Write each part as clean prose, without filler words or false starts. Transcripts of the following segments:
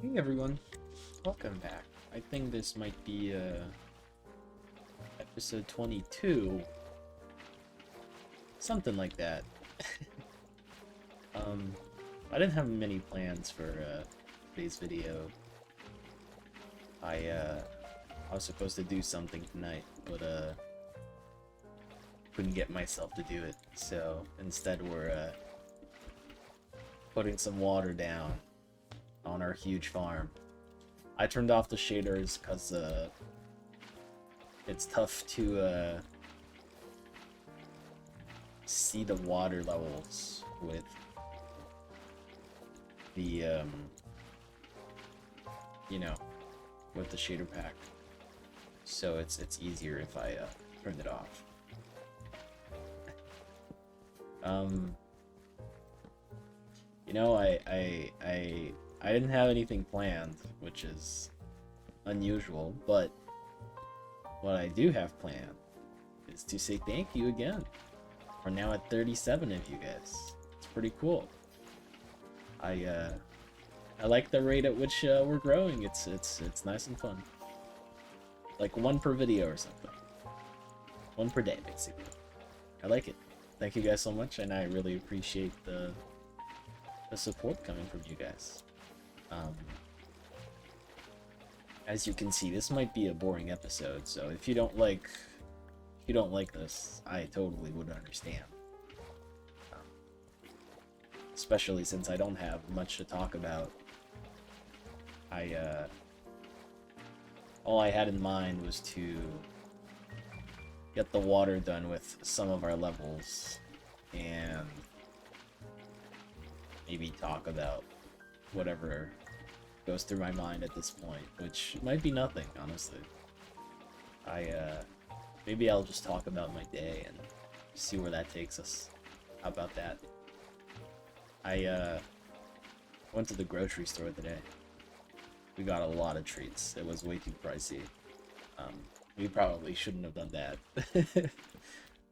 Hey everyone, welcome back. I think this might be episode 22, something like that. um, I didn't have many plans for today's video. I was supposed to do something tonight, but couldn't get myself to do it. So instead, we're putting some water down on our huge farm. I turned off the shaders because it's tough to see the water levels with the with the shader pack. So it's easier if I turn it off. I didn't have anything planned, which is unusual, but what I do have planned is to say thank you again. We're now at 37 of you guys. It's pretty cool. I like the rate at which we're growing. It's nice and fun. Like one per video or something. One per day, basically. I like it. Thank you guys so much, and I really appreciate the support coming from you guys. As you can see, this might be a boring episode, so if you don't like this, I totally would understand. Especially since I don't have much to talk about. All I had in mind was to get the water done with some of our levels and maybe talk about whatever goes through my mind at this point, which might be nothing, honestly. Maybe I'll just talk about my day and see where that takes us. How about that? I went to the grocery store today. We got a lot of treats. It was way too pricey. We probably shouldn't have done that.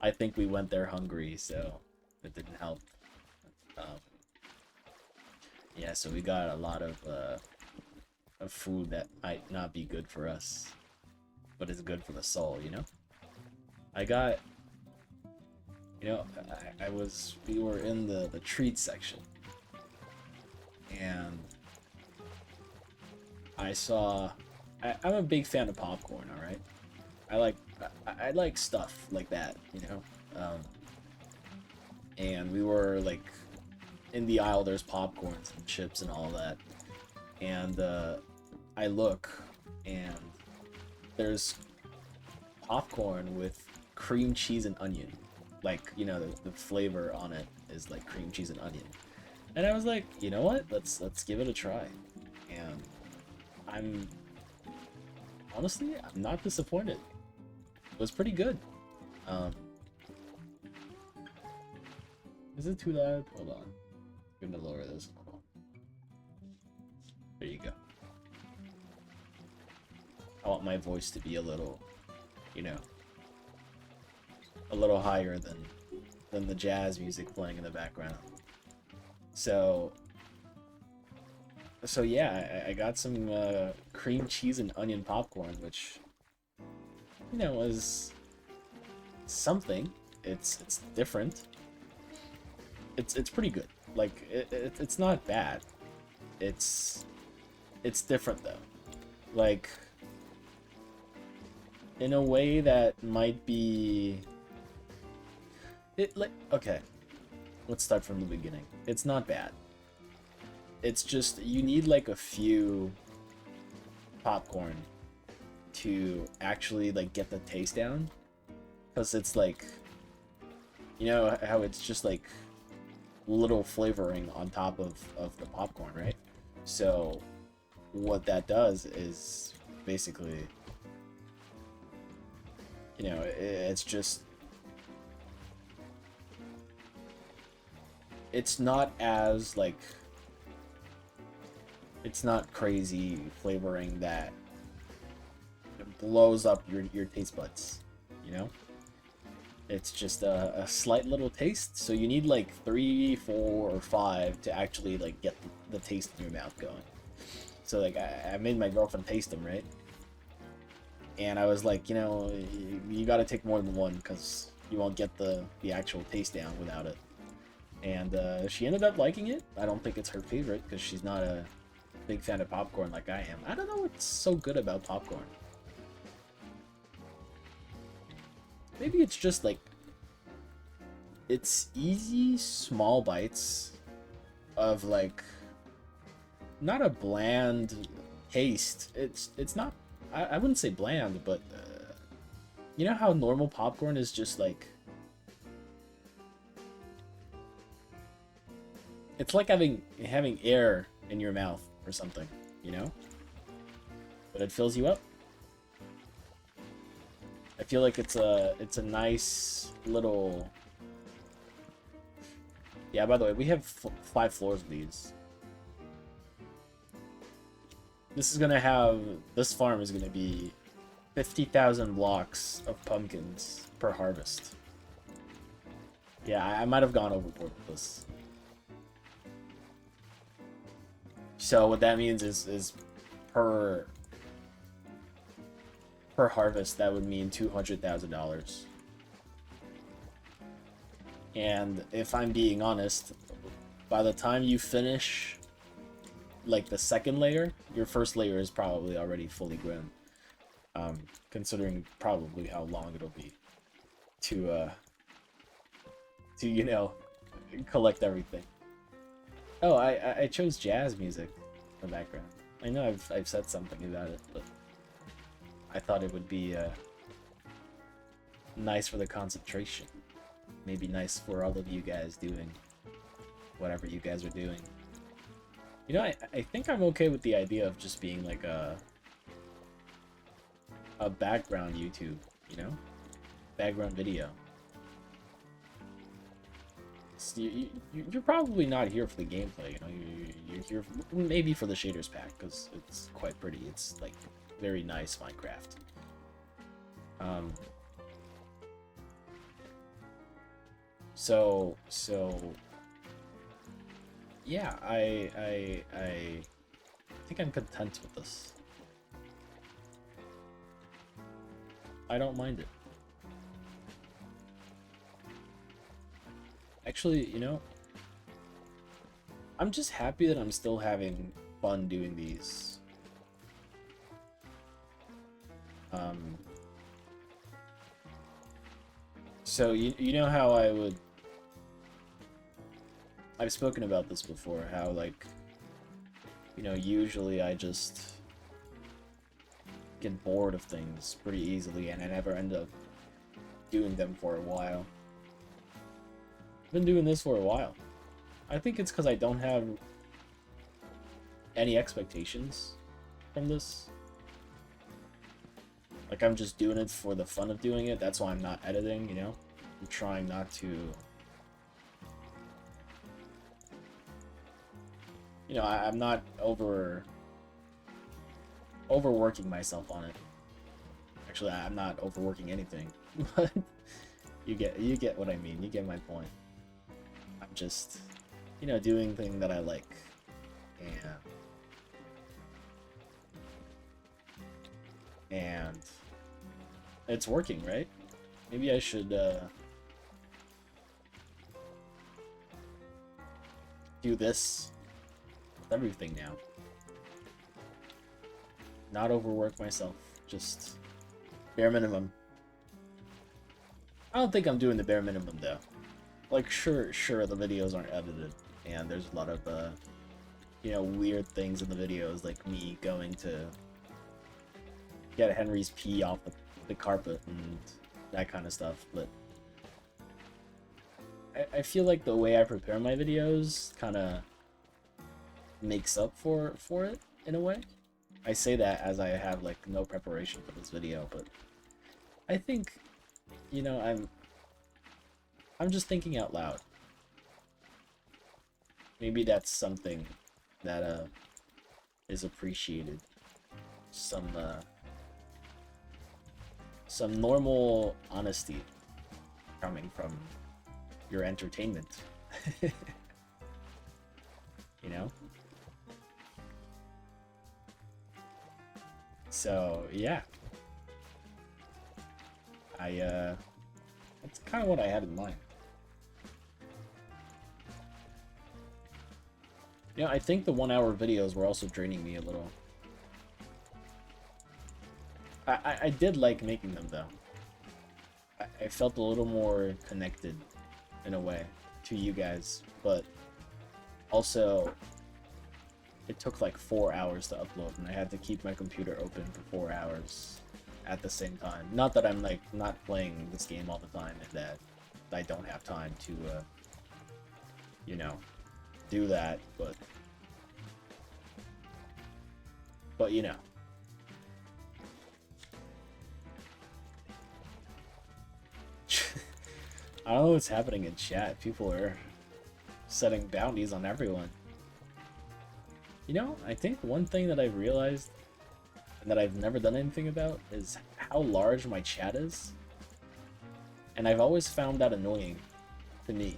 I think we went there hungry, so it didn't help. Yeah, so we got a lot of food that might not be good for us, but is good for the soul, you know? We were in the treat section, and I'm a big fan of popcorn, alright? I like stuff like that, you know? And we were, like, in the aisle, there's popcorns and chips and all that, and I look, and there's popcorn with cream cheese and onion. Like, you know, the flavor on it is like cream cheese and onion. And I was like, you know what? Let's give it a try. And I'm not disappointed. It was pretty good. Is it too loud? Hold on. I'm gonna lower this. There you go. I want my voice to be a little, you know, a little higher than the jazz music playing in the background. So yeah, I got some cream cheese and onion popcorn, which, you know, was something. It's different. It's pretty good. Like it's not bad. It's different though. Like, in a way that might be okay, let's start from the beginning. It's not bad. It's just you need like a few popcorn to actually like get the taste down, because it's like, you know how it's just like little flavoring on top of the popcorn, right? So what that does is basically, you know, it's just, it's not as like, it's not crazy flavoring that blows up your taste buds, you know? It's just a slight little taste, so you need like 3, 4, or 5 to actually like get the taste in your mouth going. So like I made my girlfriend taste them, right? And I was like, you know, you got to take more than one because you won't get the actual taste down without it. And she ended up liking it. I don't think it's her favorite because she's not a big fan of popcorn like I am. I don't know what's so good about popcorn. Maybe it's just like it's easy, small bites of like not a bland taste. It's not. I wouldn't say bland, but you know how normal popcorn is just like it's like having air in your mouth or something, you know? But it fills you up. I feel like it's a nice little. Yeah, by the way, we have 5 floors of these. This farm is gonna be 50,000 blocks of pumpkins per harvest. Yeah, I might have gone overboard with this. So what that means is per harvest, that would mean $200,000. And if I'm being honest, by the time you finish like the second layer, your first layer is probably already fully grown. Considering probably how long it'll be to you know, collect everything. Oh, I chose jazz music in the background. I know I've said something about it, but I thought it would be nice for the concentration. Maybe nice for all of you guys doing whatever you guys are doing. You know, I think I'm okay with the idea of just being like a background YouTube, you know? Background video. You're probably not here for the gameplay, you know? You're here maybe for the shaders pack, because it's quite pretty. It's like very nice Minecraft. So yeah, I think I'm content with this. I don't mind it. Actually, you know, I'm just happy that I'm still having fun doing these. So you know how I've spoken about this before, how like, you know, usually I just get bored of things pretty easily and I never end up doing them for a while. I've been doing this for a while. I think it's because I don't have any expectations from this. Like, I'm just doing it for the fun of doing it. That's why I'm not editing, you know? I'm trying not to... You know, I'm not overworking myself on it. Actually, I'm not overworking anything. But you get what I mean. You get my point. I'm just, you know, doing things that I like. And it's working, right? Maybe I should do this with everything now. Not overwork myself, just bare minimum. I don't think I'm doing the bare minimum though. Like, sure, the videos aren't edited, and there's a lot of you know, weird things in the videos, like me going to get Henry's pee off the carpet and that kind of stuff, but I feel like the way I prepare my videos kind of makes up for it in a way. I say that as I have like no preparation for this video, but I think, you know, I'm just thinking out loud. Maybe that's something that is appreciated. Some normal honesty coming from your entertainment. You know? So yeah, that's kind of what I had in mind. You know, I think the 1 hour videos were also draining me a little. I did like making them though. I felt a little more connected in a way to you guys, but also it took like 4 hours to upload, and I had to keep my computer open for 4 hours at the same time. Not that I'm like not playing this game all the time and that I don't have time to you know, do that, but you know. I don't know what's happening in chat. People are setting bounties on everyone. You know, I think one thing that I've realized and that I've never done anything about is how large my chat is. And I've always found that annoying to me.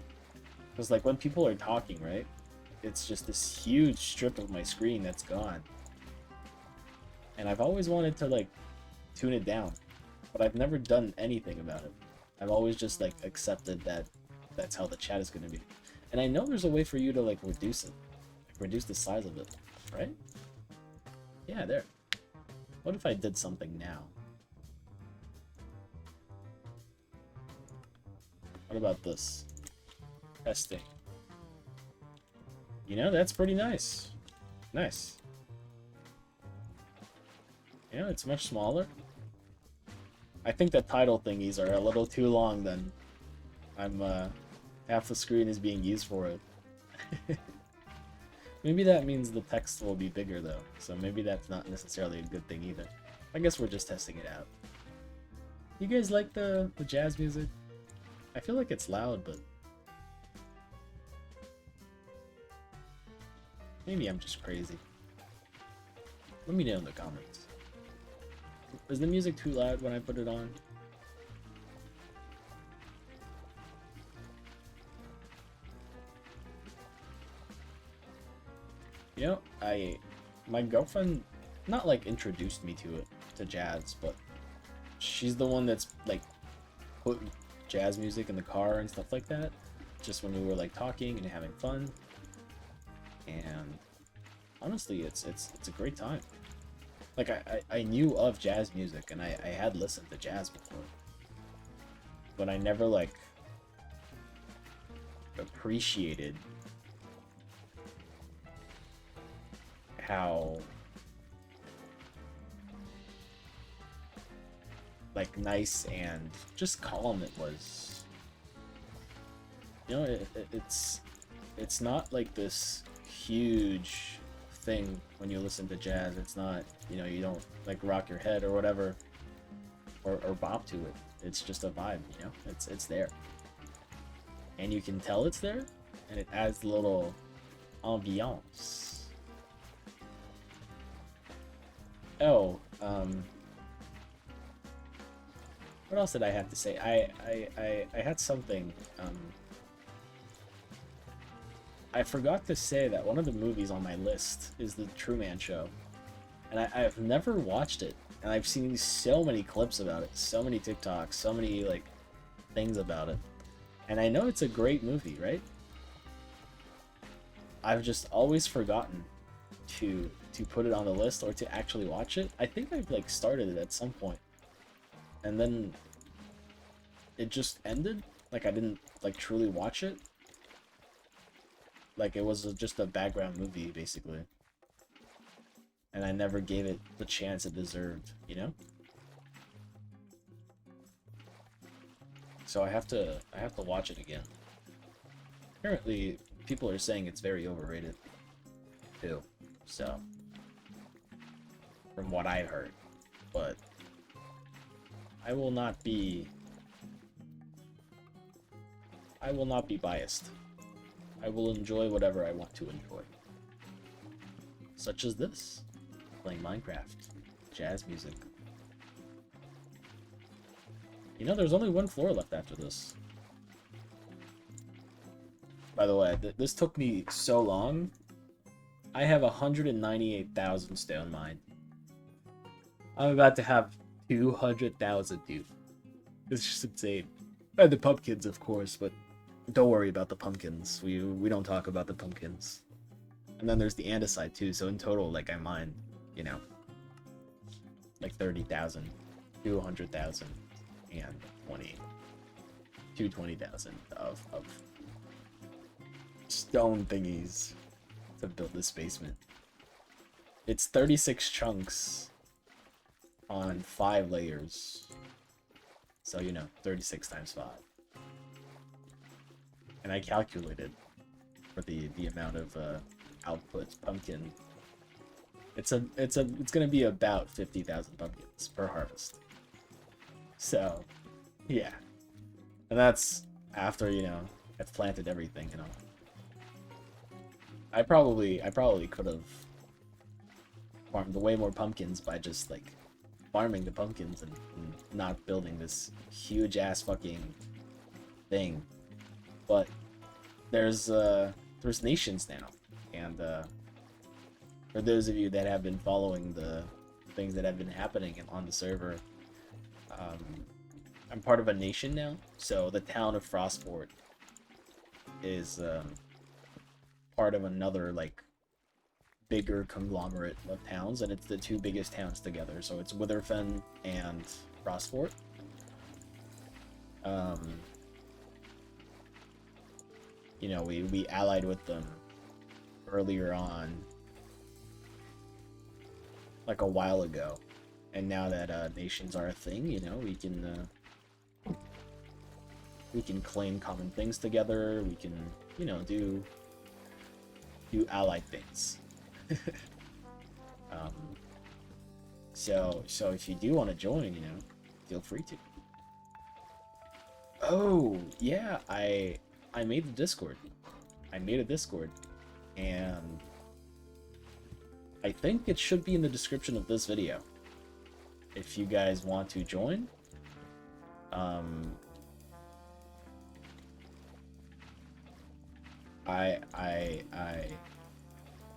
Because like when people are talking, right? It's just this huge strip of my screen that's gone. And I've always wanted to like tune it down, but I've never done anything about it. I've always just like accepted that that's how the chat is going to be. And I know there's a way for you to like reduce it. Like, reduce the size of it, right? Yeah, there. What if I did something now? What about this? Testing. You know, that's pretty nice. Nice. You know, it's much smaller. I think the title thingies are a little too long then. I'm, half the screen is being used for it. Maybe that means the text will be bigger though, so maybe that's not necessarily a good thing either. I guess we're just testing it out. You guys like the jazz music? I feel like it's loud, but maybe I'm just crazy. Let me know in the comments. Is the music too loud when I put it on? You know, my girlfriend not like introduced me to jazz, but she's the one that's like put jazz music in the car and stuff like that, just when we were like talking and having fun. And honestly, it's a great time. Like I knew of jazz music and I had listened to jazz before, but I never like appreciated how like nice and just calm it was. You know, it's not like this huge thing when you listen to jazz. It's not, you know, you don't like rock your head or whatever or bop to it. It's just a vibe, you know. It's there, and you can tell it's there, and it adds a little ambiance. Oh, what else did I have to say? I had something. I forgot to say that one of the movies on my list is The Truman Show, and I've never watched it, and I've seen so many clips about it, so many TikToks, so many like things about it, and I know it's a great movie, right? I've just always forgotten to put it on the list or to actually watch it. I think I've like started it at some point, and then it just ended. Like I didn't like truly watch it. Like it was just a background movie basically, and I never gave it the chance it deserved, you know. So I have to watch it again. Apparently, people are saying it's very overrated too. So, from what I heard, but I will not be biased. I will enjoy whatever I want to enjoy. Such as this, playing Minecraft, jazz music. You know, there's only one floor left after this. By the way, this took me so long. I have 198,000 stone mine. I'm about to have 200,000, dude. It's just insane. And the pumpkins, of course, but don't worry about the pumpkins. We don't talk about the pumpkins. And then there's the andesite too. So in total, like I mined, you know, like 30,000, 200,000, and 220,000 of stone thingies to build this basement. It's 36 chunks on 5 layers. So, you know, 36 times 5. And I calculated for the amount of output pumpkin. It's gonna be about 50,000 pumpkins per harvest. So, yeah. And that's after, you know, I've planted everything, you know. I probably could have farmed way more pumpkins by just like farming the pumpkins and not building this huge ass fucking thing. But there's nations now, and for those of you that have been following the things that have been happening on the server, I'm part of a nation now. So the town of Frostfort is part of another like bigger conglomerate of towns, and it's the 2 biggest towns together. So it's Witherfen and Frostfort. You know, we allied with them earlier on, like a while ago, and now that nations are a thing, you know, we can claim common things together. We can, you know, do allied things. So if you do want to join, you know, feel free to. Oh yeah, I made the Discord. I made a Discord, and I think it should be in the description of this video if you guys want to join.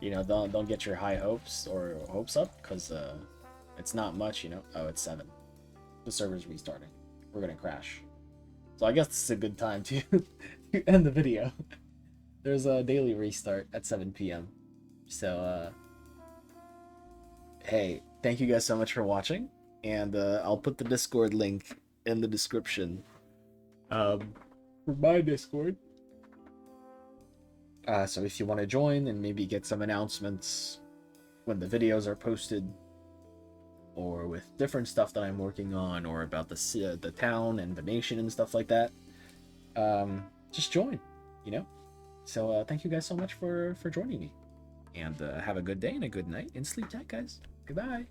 You know, don't get your high hopes up, because it's not much, you know. Oh, it's 7. The server's restarting. We're gonna crash. So I guess this is a good time to end the video. There's a daily restart at 7 p.m. So hey, thank you guys so much for watching, and I'll put the Discord link in the description for my Discord. So if you want to join and maybe get some announcements when the videos are posted, or with different stuff that I'm working on, or about the town and the nation and stuff like that, just join, you know. So thank you guys so much for joining me, and have a good day and a good night, and sleep tight, guys. Goodbye.